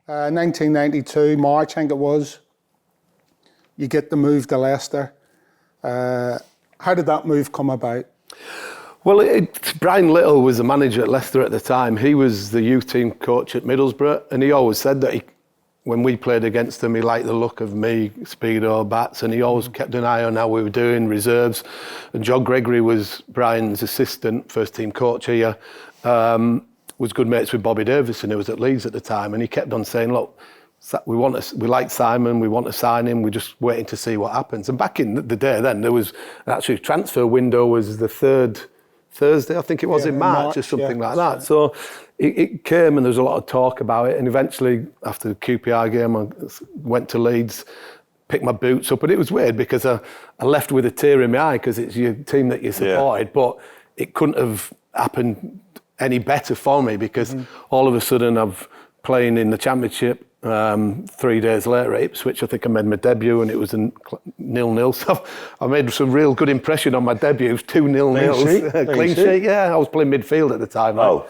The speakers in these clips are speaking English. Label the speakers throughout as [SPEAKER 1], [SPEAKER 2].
[SPEAKER 1] 1992, March, I think it was. You get the move to Leicester. How did that move come about?
[SPEAKER 2] Well, Brian Little was the manager at Leicester at the time. He was the youth team coach at Middlesbrough, and he always said that when we played against him, he liked the look of me, Speedo, Bats, and he always kept an eye on how we were doing, reserves. And John Gregory was Brian's assistant, first team coach here, was good mates with Bobby Davison, who was at Leeds at the time, and he kept on saying, look, we like Simon, we want to sign him, we're just waiting to see what happens. And back in the day then, there was actually transfer window was the third Thursday, I think it was, in March or something like that. Right. So it came and there was a lot of talk about it. And eventually, after the QPR game, I went to Leeds, picked my boots up. And it was weird because I left with a tear in my eye because it's your team that you supported. But it couldn't have happened any better for me because all of a sudden I'm playing in the Championship. 3 days later at Ipswich, I think I made my debut and it was a 0-0. So I made some real good impression on my debut. It was 2 0-0. Clean sheet, yeah. I was playing midfield at the time.
[SPEAKER 3] Oh.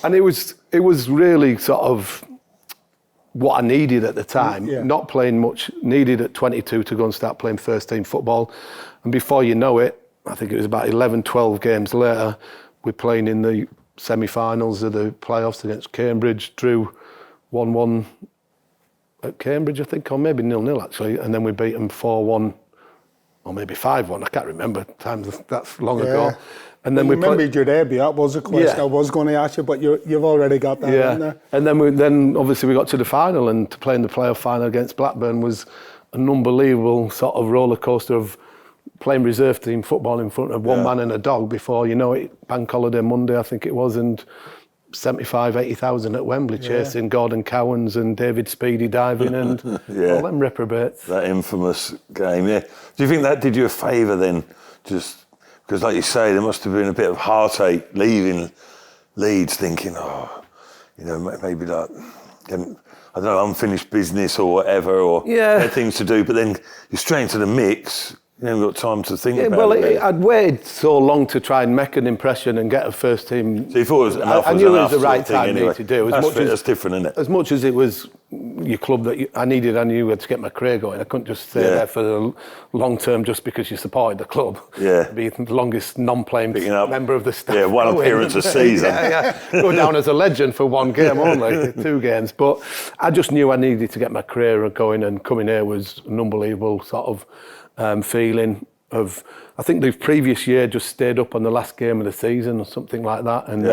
[SPEAKER 2] And it was really sort of what I needed at the time.
[SPEAKER 1] Yeah.
[SPEAKER 2] Not playing much, needed at 22 to go and start playing first team football. And before you know it, I think it was about 11, 12 games later, we're playing in the semi-finals of the playoffs against Cambridge, drew 1-1 at Cambridge, I think, or maybe 0-0 actually, and then we beat them 4-1 or maybe 5-1. I can't remember. Times that's long ago. And then we
[SPEAKER 1] remembered your debut. That was a question I was going to ask you, but you've already got that in there.
[SPEAKER 2] And then obviously we got to the final, and to play in the playoff final against Blackburn was an unbelievable sort of roller coaster of playing reserve team football in front of one man and a dog before, you know it, bank holiday Monday, I think it was, and 80,000 at Wembley chasing Gordon Cowans and David Speedy diving and all them reprobates.
[SPEAKER 3] That infamous game, Do you think that did you a favour then? Just because, like you say, there must have been a bit of heartache leaving Leeds thinking, maybe that, I don't know, unfinished business or whatever, or had things to do, but then you're straight into the mix. You haven't got time to think about it.
[SPEAKER 2] I'd waited so long to try and make an impression and get a first team.
[SPEAKER 3] So you thought it was enough?
[SPEAKER 2] I knew it was the right time to do.
[SPEAKER 3] That's different, isn't it?
[SPEAKER 2] As much as it was your club that I knew to get my career going. I couldn't just stay there for the long term just because you supported the club.
[SPEAKER 3] Yeah.
[SPEAKER 2] Be the longest non-playing member of the staff.
[SPEAKER 3] Yeah, one appearance a season.
[SPEAKER 2] Go down as a legend for one game only, 2 games. But I just knew I needed to get my career going, and coming here was an unbelievable sort of feeling of, I think the previous year just stayed up on the last game of the season or something like that, and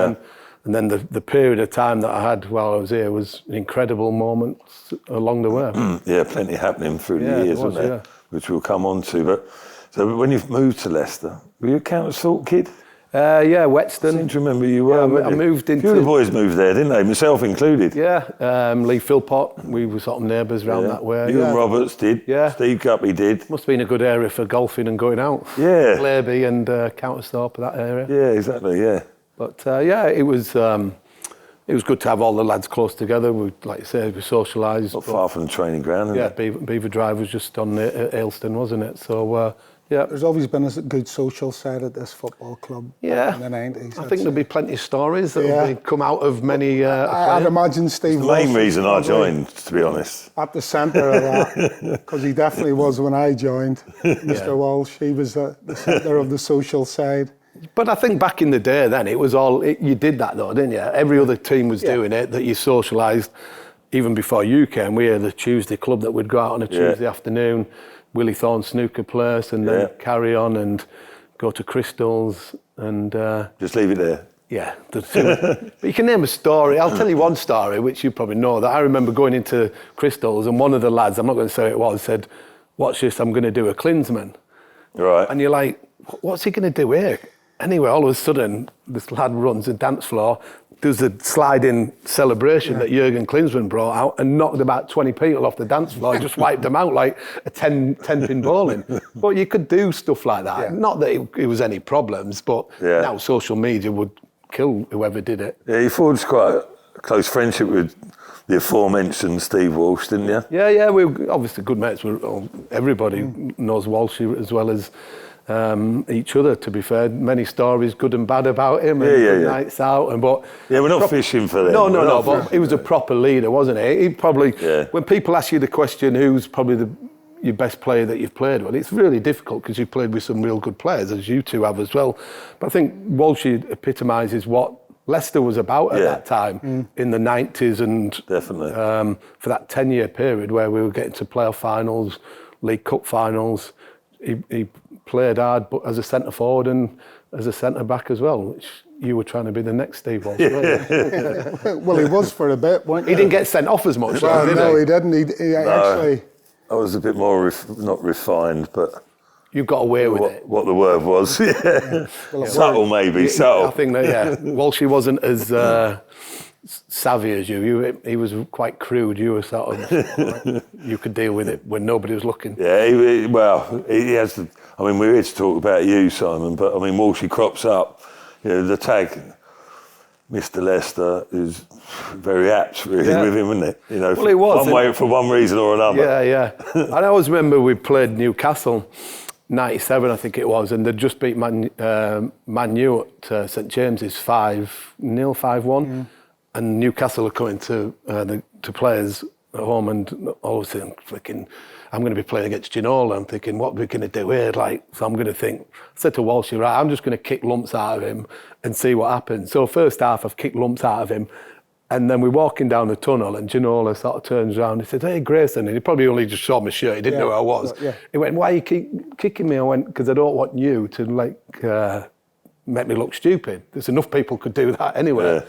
[SPEAKER 2] then the period of time that I had while I was here was incredible moments along the way.
[SPEAKER 3] Plenty happening through the years, wasn't there? Which we'll come on to. But so when you've moved to Leicester, were you a Countess Thorpe kid?
[SPEAKER 2] Whetstone.
[SPEAKER 3] I seem to remember you were.
[SPEAKER 2] I moved into.
[SPEAKER 3] A few of the boys moved there, didn't they? Myself included.
[SPEAKER 2] Lee Philpott. We were sort of neighbours around that way.
[SPEAKER 3] Ian Roberts did. Steve Guppy did.
[SPEAKER 2] Must have been a good area for golfing and going out.
[SPEAKER 3] Yeah.
[SPEAKER 2] Blairby and Countess Thorpe, that area.
[SPEAKER 3] Yeah, exactly. Yeah.
[SPEAKER 2] But it was good to have all the lads close together. We, like you say, we socialised.
[SPEAKER 3] Not far from the training ground.
[SPEAKER 2] Isn't it? Beaver Drive was just on Ayleston, wasn't it? So.
[SPEAKER 1] There's always been a good social side at this football club in the 90s.
[SPEAKER 2] I think there'll be plenty of stories that will come out of many...
[SPEAKER 1] I'd imagine Steve...
[SPEAKER 3] It's the main reason I joined, to be honest.
[SPEAKER 1] At the centre of that, because he definitely was when I joined. Mr. Walsh, he was the centre of the social side.
[SPEAKER 2] But I think back in the day then, it was all... you did that though, didn't you? Every other team was doing it, that you socialised. Even before you came, we had the Tuesday club that would go out on a Tuesday afternoon, Willie Thorne snooker place, and then carry on and go to Crystal's and...
[SPEAKER 3] just leave it there.
[SPEAKER 2] Yeah. But you can name a story. I'll tell you one story, which you probably know, that I remember going into Crystal's and one of the lads, I'm not going to say who it was, said, watch this, I'm going to do a Klinsmann.
[SPEAKER 3] Right.
[SPEAKER 2] And you're like, what's he going to do here? Anyway, all of a sudden, this lad runs a dance floor. There's a sliding celebration that Jurgen Klinsmann brought out and knocked about 20 people off the dance floor, just wiped them out like a 10-pin bowling. But you could do stuff like that. Yeah. Not that it was any problems, but now social media would kill whoever did it.
[SPEAKER 3] Yeah, you forged quite a close friendship with the aforementioned Steve Walsh, didn't you?
[SPEAKER 2] Yeah, we were obviously good mates. Everybody knows Walsh as well as each other, to be fair. Many stories, good and bad, about him, and nights out. But
[SPEAKER 3] we're not fishing for them.
[SPEAKER 2] No, but he was a proper leader, wasn't he? He probably, when people ask you the question, who's probably your best player that you've played with, it's really difficult because you've played with some real good players, as you two have as well. But I think Walshy epitomises what Leicester was about at that time in the 90s, and
[SPEAKER 3] definitely
[SPEAKER 2] for that 10-year period where we were getting to playoff finals, League Cup finals. He played hard, but as a centre forward and as a centre back as well, which you were trying to be the next Steve Walsh.
[SPEAKER 1] Well, he was for a bit, wasn't he?
[SPEAKER 2] He didn't get sent off as much.
[SPEAKER 1] Well, no, he didn't. He actually.
[SPEAKER 3] I was a bit more not refined, but
[SPEAKER 2] you got away with it.
[SPEAKER 3] What the word was, Well, subtle maybe, subtle.
[SPEAKER 2] I think that Walshy wasn't as savvy as you. He was quite crude. You were sort of you could deal with it when nobody was looking.
[SPEAKER 3] Yeah, he has. I mean, we're here to talk about you, Simon, but I mean, Walshy crops up. The tag, Mr. Leicester, is very apt really with him, isn't it?
[SPEAKER 2] Well, he was
[SPEAKER 3] one way for one reason or another.
[SPEAKER 2] Yeah. And I always remember we played Newcastle, 97, I think it was, and they'd just beat Man U at St James's 5-0, 5-1, and Newcastle are coming to players at home, and all of a sudden thinking, I'm going to be playing against Ginola. I'm thinking, what are we going to do here? So I'm going to think, I said to Walshy, right, I'm just going to kick lumps out of him and see what happens. So first half, I've kicked lumps out of him. And then we're walking down the tunnel, and Ginola sort of turns around. He said, "Hey, Grayson," and he probably only just saw my shirt. He didn't know who I was. He went, "Why are you keep kicking me?" I went, "Because I don't want you to make me look stupid. There's enough people could do that anyway." Yeah.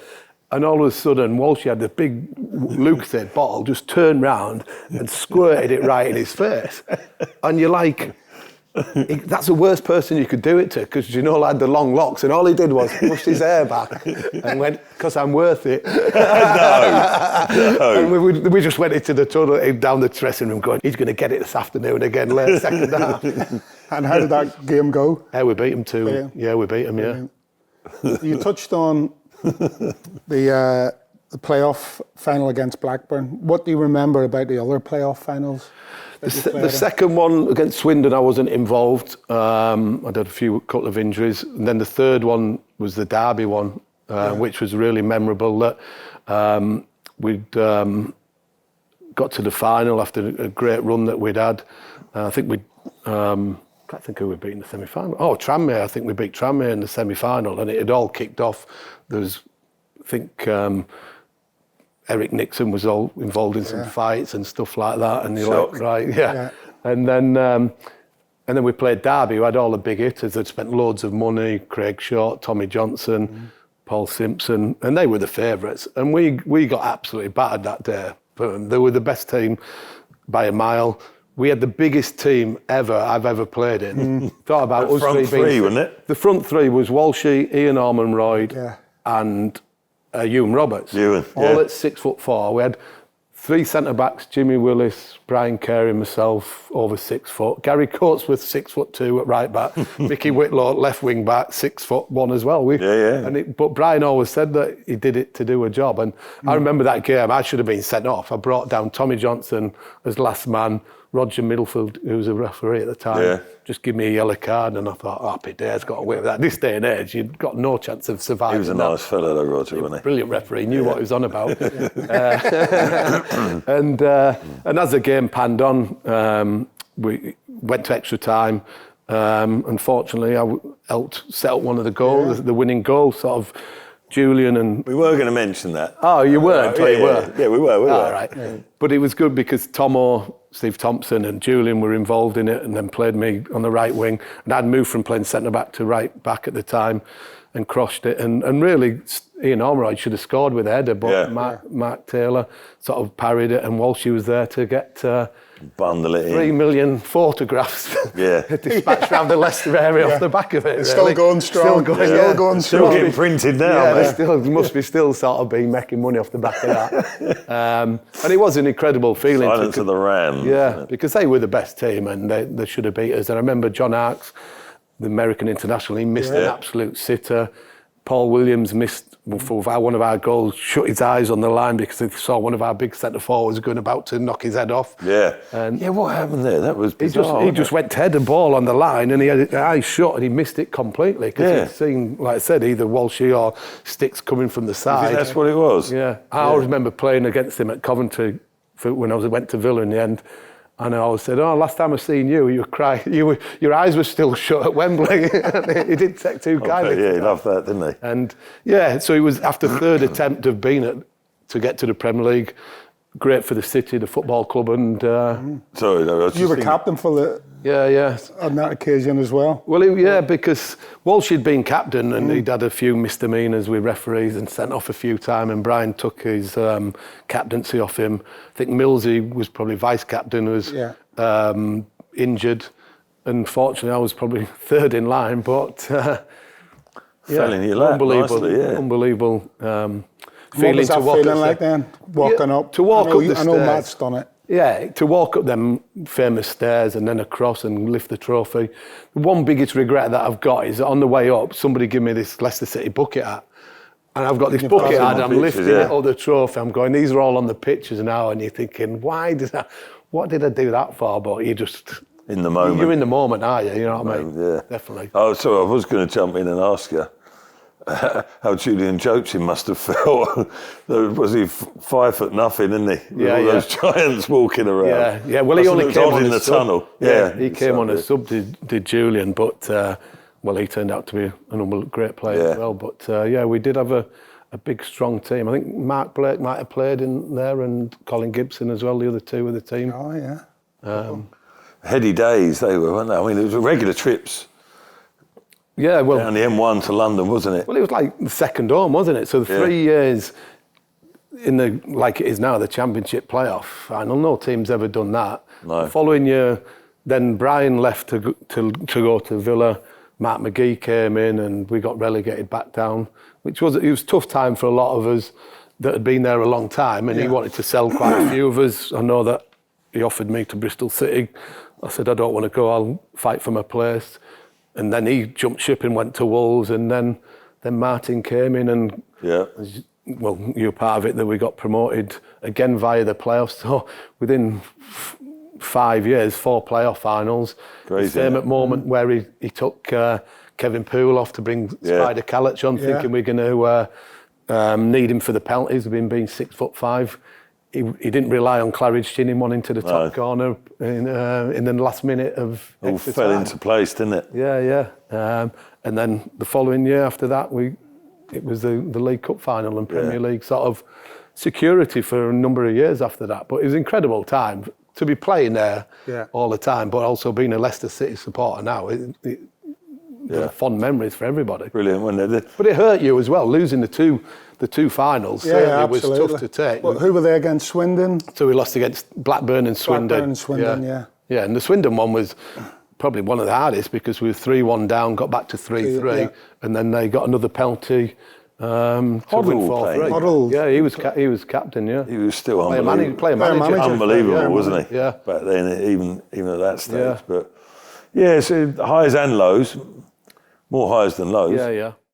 [SPEAKER 2] And all of a sudden, Walshy had the big Lucasade bottle, just turned round and squirted it right in his face. And you're like, that's the worst person you could do it to, because Ginola had the long locks, and all he did was push his hair back and went, "Because I'm worth it." No. And we just went into the tunnel, down the dressing room, going, "He's going to get it this afternoon again, late second half."
[SPEAKER 1] And how did that game go?
[SPEAKER 2] Yeah, we beat him too. Yeah, we beat him. Yeah.
[SPEAKER 1] You touched on the playoff final against Blackburn. What do you remember about the other playoff finals?
[SPEAKER 2] The second one against Swindon, I wasn't involved. I had a couple of injuries. And then the third one was the Derby one, which was really memorable. That we'd got to the final after a great run that we'd had. I think I can't think who we beat in the semi-final. Oh, Tranmere. I think we beat Tranmere in the semi-final, and it had all kicked off. There was, I think, Eric Nixon was all involved in some fights and stuff like that, and you're like, right, yeah. And then we played Derby, who had all the big hitters. They'd spent loads of money: Craig Short, Tommy Johnson, Paul Simpson, and they were the favourites. And we got absolutely battered that day. But they were the best team by a mile. We had the biggest team I've ever played in. Thought about us
[SPEAKER 3] front three, wasn't it?
[SPEAKER 2] The front three was Walshy, Ian Ormonroyd, and Ewan Roberts. All at 6'4". We had three centre-backs, Jimmy Willis, Brian Carey, myself, over 6 foot. Gary Coatsworth, 6'2" at right back. Mickey Whitlow, left wing back, 6'1" as well. But Brian always said that he did it to do a job. And I remember that game, I should have been sent off. I brought down Tommy Johnson as last man. Roger Middlefield, who was a referee at the time, just give me a yellow card, and I thought, happy days, got away with that. This day and age, you'd got no chance of surviving.
[SPEAKER 3] He was a nice fellow, though, Roger, wasn't he?
[SPEAKER 2] Brilliant referee, knew what he was on about. And as the game panned on, we went to extra time. Unfortunately, I helped set up one of the goals, the winning goal, sort of. Julian and...
[SPEAKER 3] We were going to mention that.
[SPEAKER 2] Oh, you weren't?
[SPEAKER 3] You
[SPEAKER 2] were?
[SPEAKER 3] Yeah, we were.
[SPEAKER 2] Oh, right. Yeah. But it was good because Tomo, Steve Thompson and Julian were involved in it, and then played me on the right wing. And I'd moved from playing centre-back to right-back at the time and crossed it. And really, Ian Ormonroyd should have scored with a header, but Mark Taylor sort of parried it, and Walshy was there to get...
[SPEAKER 3] bundle it in.
[SPEAKER 2] 3 million photographs dispatched around the Leicester area off the back of it.
[SPEAKER 1] It's still going strong.
[SPEAKER 3] Still getting printed now.
[SPEAKER 2] They must be still sort of been making money off the back of that. And it was an incredible feeling.
[SPEAKER 3] Silence of the Rams.
[SPEAKER 2] Yeah, because they were the best team, and they should have beat us. And I remember John Arks, the American international, he missed an absolute sitter. Paul Williams missed for one of our goals, shut his eyes on the line because he saw one of our big centre forwards going about to knock his head off.
[SPEAKER 3] Yeah.
[SPEAKER 2] And
[SPEAKER 3] yeah, what happened there? That was bizarre.
[SPEAKER 2] He just went to head a ball on the line and he had his eyes shut and he missed it completely because he'd seen, like I said, either Walshy or sticks coming from the side.
[SPEAKER 3] You think that's what it was?
[SPEAKER 2] Yeah. I always remember playing against him at Coventry when I went to Villa in the end. And I always said, last time I seen you, you were crying. Your eyes were still shut at Wembley. He didn't take too kindly.
[SPEAKER 3] Yeah, he loved that, didn't he?
[SPEAKER 2] And so he was, after third attempt of being to get to the Premier League, great for the city, the football club, and...
[SPEAKER 3] Sorry, no, I was
[SPEAKER 1] You were
[SPEAKER 3] just
[SPEAKER 1] captain for the on that occasion as well.
[SPEAKER 2] Well, because Walsh had been captain and he'd had a few misdemeanours with referees and sent off a few times, and Brian took his captaincy off him. I think Millsy was probably vice-captain, was injured. Unfortunately, I was probably third in line, but...
[SPEAKER 3] fell in your lap nicely,
[SPEAKER 2] unbelievable
[SPEAKER 1] What was that feeling like then, walking up?
[SPEAKER 2] To walk up the
[SPEAKER 1] I know
[SPEAKER 2] stairs.
[SPEAKER 1] Matt's done it.
[SPEAKER 2] Yeah, to walk up them famous stairs and then across and lift the trophy. The one biggest regret that I've got is that on the way up, somebody gave me this Leicester City bucket hat. And I've got this bucket hat, I'm lifting it up the trophy, I'm going, these are all on the pictures now, and you're thinking, what did I do that for? But you just...
[SPEAKER 3] in the moment.
[SPEAKER 2] You're in the moment, are you? You know what I mean?
[SPEAKER 3] Yeah.
[SPEAKER 2] Definitely.
[SPEAKER 3] Oh, sorry, I was going to jump in and ask you how Julian Joachim must have felt. Was he 5 foot nothing, isn't he? With all those giants walking around.
[SPEAKER 2] Yeah. Well, he only came on
[SPEAKER 3] in the tunnel.
[SPEAKER 2] Yeah, he came on as sub, did Julian, but he turned out to be a great player as well. But we did have a big, strong team. I think Mark Blake might have played in there, and Colin Gibson as well. The other two of the team.
[SPEAKER 1] Oh yeah.
[SPEAKER 3] Heady days they were, weren't they? I mean, it was regular trips.
[SPEAKER 2] Yeah, well,
[SPEAKER 3] down the M1 to London, wasn't it?
[SPEAKER 2] Well, it was like the second home, wasn't it? So the 3 years in like it is now, the Championship playoff final. No team's ever done that.
[SPEAKER 3] No.
[SPEAKER 2] The following year, then Brian left to go to Villa. Mark McGee came in, and we got relegated back down, it was a tough time for a lot of us that had been there a long time, and he wanted to sell quite a few of us. I know that he offered me to Bristol City. I said, I don't want to go. I'll fight for my place. And then he jumped ship and went to Wolves, and then Martin came in, and well, you were part of it, that we got promoted again via the playoffs. So within 5 years, 4 playoff finals.
[SPEAKER 3] Crazy.
[SPEAKER 2] Same at moment where he took Kevin Poole off to bring Spider Kallich on, thinking we're going to need him for the penalties. Being 6'5". He didn't rely on Claridge chinning one into the top corner in the last minute of
[SPEAKER 3] all
[SPEAKER 2] extra
[SPEAKER 3] fell
[SPEAKER 2] time.
[SPEAKER 3] into place, didn't it?
[SPEAKER 2] Yeah. And then the following year after that, it was the League Cup final and Premier League sort of security for a number of years after that. But it was an incredible time to be playing there all the time, but also being a Leicester City supporter now. Fond memories for everybody.
[SPEAKER 3] Brilliant, wasn't it?
[SPEAKER 2] But it hurt you as well, losing the two finals.
[SPEAKER 1] Yeah,
[SPEAKER 2] it was tough to take.
[SPEAKER 1] Well, who were they against? Swindon?
[SPEAKER 2] So we lost against Blackburn and Swindon. Yeah, and the Swindon one was probably one of the hardest because we were 3-1 down, got back to 3-3, and then they got another penalty to win 4-3.
[SPEAKER 1] Hoddle.
[SPEAKER 2] Yeah, he was captain,
[SPEAKER 3] He was still unbelievable.
[SPEAKER 2] Player manager.
[SPEAKER 3] Unbelievable, wasn't he?
[SPEAKER 2] Yeah.
[SPEAKER 3] Back then, even at that stage. But so highs and lows, more highs than lows.
[SPEAKER 2] Yeah.